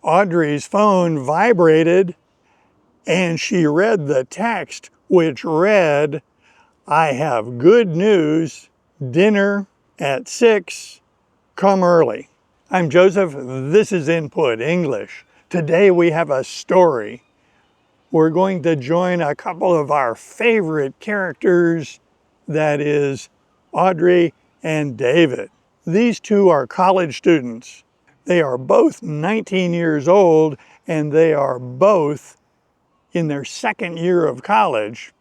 Audrey's phone vibrated and she read the text, which read, "I have good news, dinner at 6, come early." I'm Joseph, this is Input English. Today we have a story. We're going to join a couple of our favorite characters, that is Audrey and David. These two are college students. They are both 19 years old and they are both in their second year of college.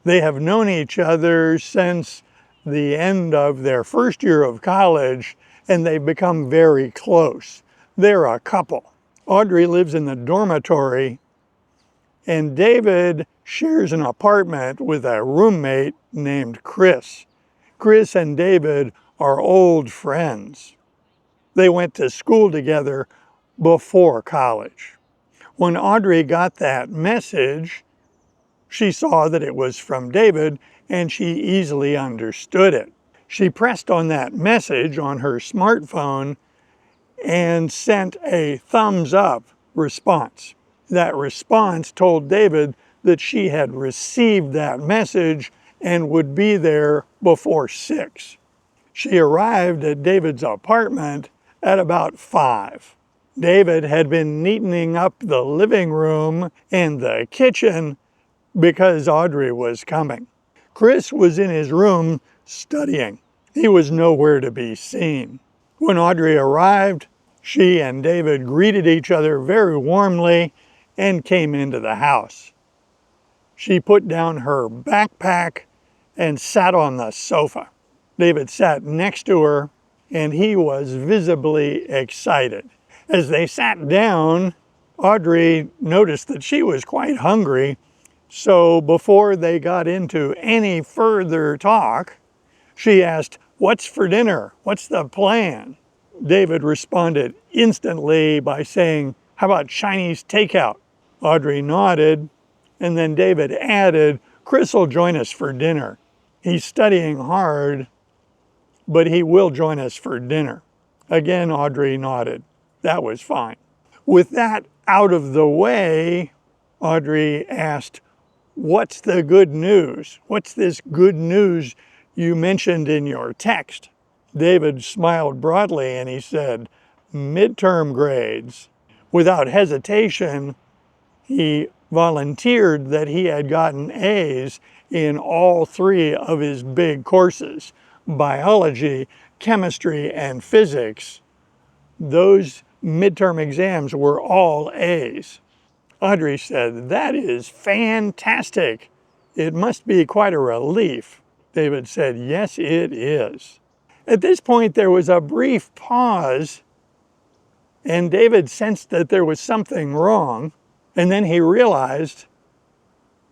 They have known each other since the end of their first year of college and they've become very close. They're a couple. Audrey lives in the dormitory and David shares an apartment with a roommate named Chris. Chris and David are old friends. They went to school together before college. When Audrey got that message, she saw that it was from David and she easily understood it. She pressed on that message on her smartphone and sent a thumbs up response. That response told David that she had received that message and would be there before 6. She arrived at David's apartment at about 5. David had been neatening up the living room and the kitchen because Audrey was coming. Chris was in his room studying. He was nowhere to be seen. When Audrey arrived, she and David greeted each other very warmly and came into the house. She put down her backpack and sat on the sofa. David sat next to her and he was visibly excited. As they sat down, Audrey noticed that she was quite hungry, so before they got into any further talk, she asked, "What's for dinner? What's the plan?" David responded instantly by saying, "How about Chinese takeout?" Audrey nodded, and then David added, "Chris will join us for dinner. He's studying hard, but he will join us for dinner." Again, Audrey nodded. That was fine. With that out of the way, Audrey asked, "What's the good news? What's this good news you mentioned in your text?" David smiled broadly and he said, "Midterm grades." Without hesitation, he volunteered that he had gotten A's in all 3 of his big courses, biology, chemistry, and physics. Those midterm exams were all A's. Audrey said, "That is fantastic. It must be quite a relief." David said, "Yes, it is." At this point, there was a brief pause, and David sensed that there was something wrong, and then he realized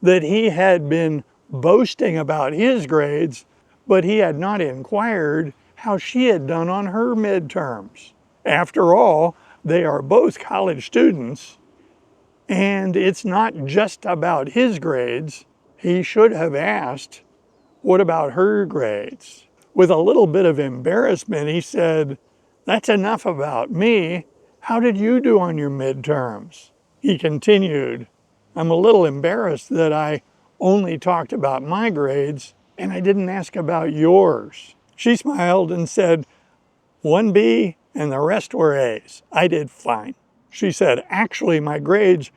that he had been boasting about his grades, but he had not inquired how she had done on her midterms. After all, they are both college students, and it's not just about his grades. He should have asked, "What about her grades?" With a little bit of embarrassment, he said, "That's enough about me. How did you do on your midterms?" He continued, "I'm a little embarrassed that I only talked about my grades and I didn't ask about yours." She smiled and said, "1 B and the rest were A's. I did fine." She said, "Actually, my grades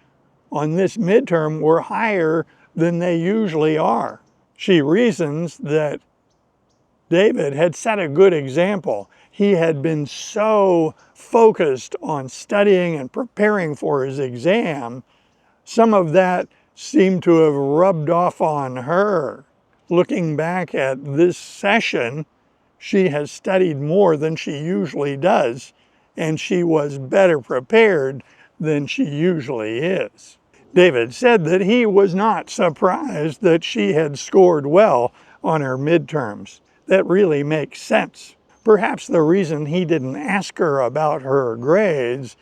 on this midterm were higher than they usually are." She reasons that David had set a good example. He had been so focused on studying and preparing for his exam, some of that seemed to have rubbed off on her. Looking back at this session, she has studied more than she usually does, and she was better prepared than she usually is. David said that he was not surprised that she had scored well on her midterms. That really makes sense. Perhaps the reason he didn't ask her about her grades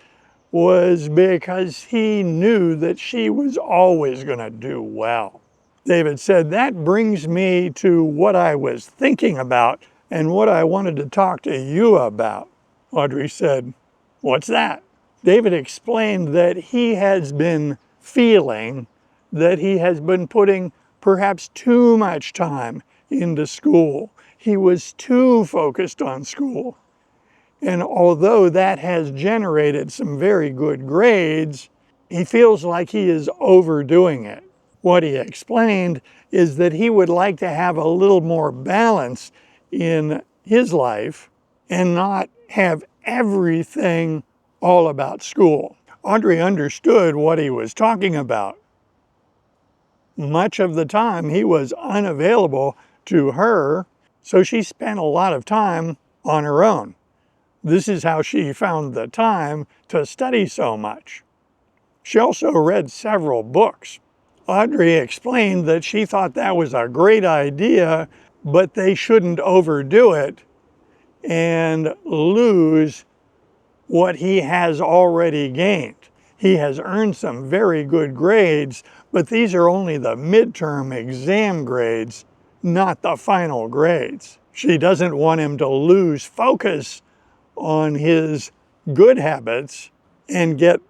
was because he knew that she was always going to do well. David said, "That brings me to what I was thinking about and what I wanted to talk to you about." Audrey said, "What's that?" David explained that he has been feeling that he has been putting perhaps too much time into school. He was too focused on school. And although that has generated some very good grades, he feels like he is overdoing it. What he explained is that he would like to have a little more balance in his life and not have everything all about school. Audrey understood what he was talking about. Much of the time he was unavailable to her, so she spent a lot of time on her own. This is how she found the time to study so much. She also read several books. Audrey explained that she thought that was a great idea, but they shouldn't overdo it and lose what he has already gained. He has earned some very good grades, but these are only the midterm exam grades, not the final grades. She doesn't want him to lose focus on his good habits and get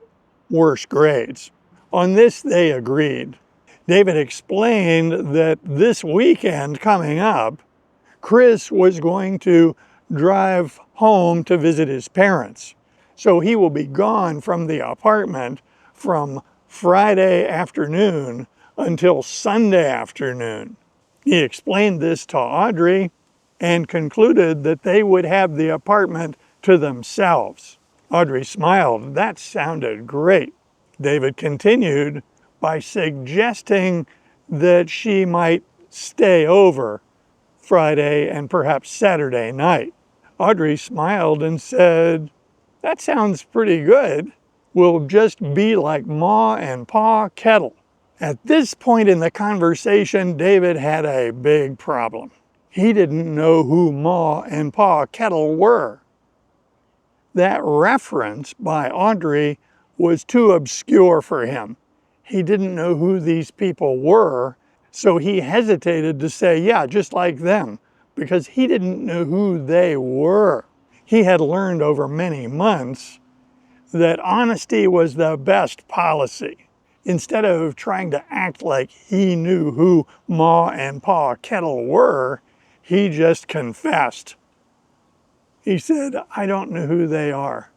worse grades. On this, they agreed. David explained that this weekend coming up, Chris was going to drive home to visit his parents. So he will be gone from the apartment from Friday afternoon until Sunday afternoon. He explained this to Audrey and concluded that they would have the apartment to themselves. Audrey smiled. That sounded great. David continued by suggesting that she might stay over Friday and perhaps Saturday night. Audrey smiled and said, "That sounds pretty good. We'll just be like Ma and Pa Kettle." At this point in the conversation, David had a big problem. He didn't know who Ma and Pa Kettle were. That reference by Audrey was too obscure for him. He didn't know who these people were, so he hesitated to say, yeah, just like them, because he didn't know who they were. He had learned over many months that honesty was the best policy. Instead of trying to act like he knew who Ma and Pa Kettle were, he just confessed. He said, "I don't know who they are.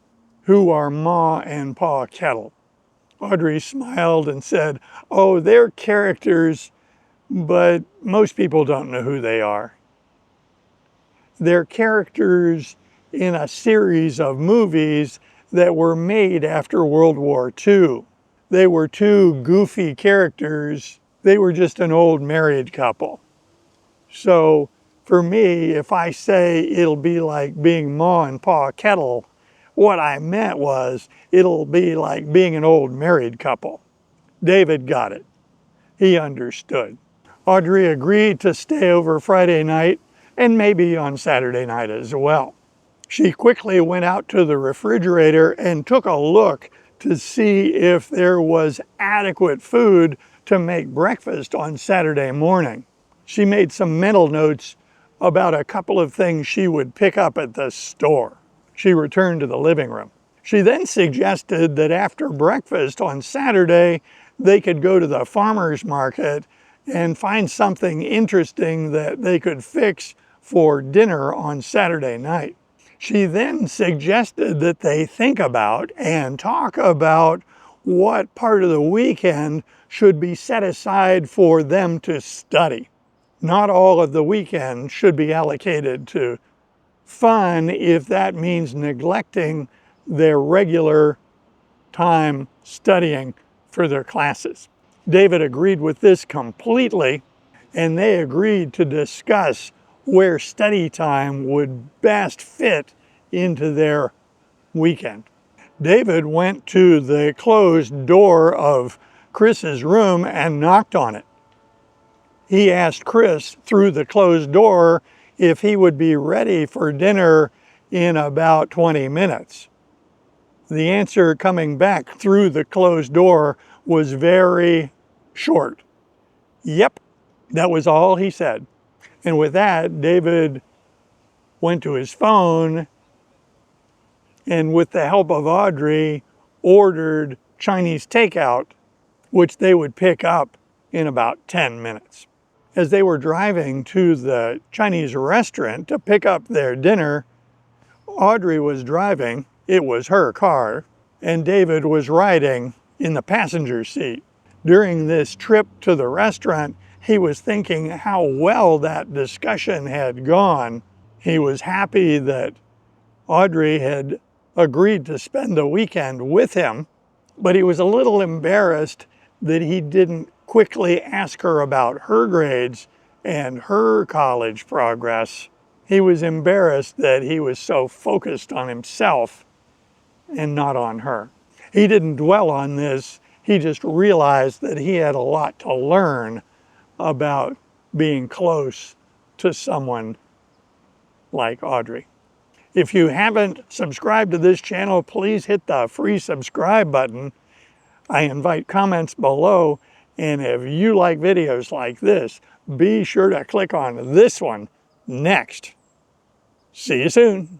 Who are Ma and Pa Kettle?" Audrey smiled and said, "Oh, they're characters, but most people don't know who they are. They're characters in a series of movies that were made after World War II. They were two goofy characters. They were just an old married couple. So for me, if I say it'll be like being Ma and Pa Kettle, what I meant was it'll be like being an old married couple." David got it. He understood. Audrey agreed to stay over Friday night and maybe on Saturday night as well. She quickly went out to the refrigerator and took a look to see if there was adequate food to make breakfast on Saturday morning. She made some mental notes about a couple of things she would pick up at the store. She returned to the living room. She then suggested that after breakfast on Saturday, they could go to the farmer's market and find something interesting that they could fix for dinner on Saturday night. She then suggested that they think about and talk about what part of the weekend should be set aside for them to study. Not all of the weekend should be allocated to fun if that means neglecting their regular time studying for their classes. David agreed with this completely, and they agreed to discuss where study time would best fit into their weekend. David went to the closed door of Chris's room and knocked on it. He asked Chris through the closed door if he would be ready for dinner in about 20 minutes. The answer coming back through the closed door was very short. Yep, that was all he said. And with that, David went to his phone and with the help of Audrey, ordered Chinese takeout, which they would pick up in about 10 minutes. As they were driving to the Chinese restaurant to pick up their dinner, Audrey was driving, it was her car, and David was riding in the passenger seat. During this trip to the restaurant, he was thinking how well that discussion had gone. He was happy that Audrey had agreed to spend the weekend with him, but he was a little embarrassed that he didn't quickly ask her about her grades and her college progress. He was embarrassed that he was so focused on himself and not on her. He didn't dwell on this. He just realized that he had a lot to learn about being close to someone like Audrey. If you haven't subscribed to this channel, please hit the free subscribe button. I invite comments below, and if you like videos like this, be sure to click on this one next. See you soon.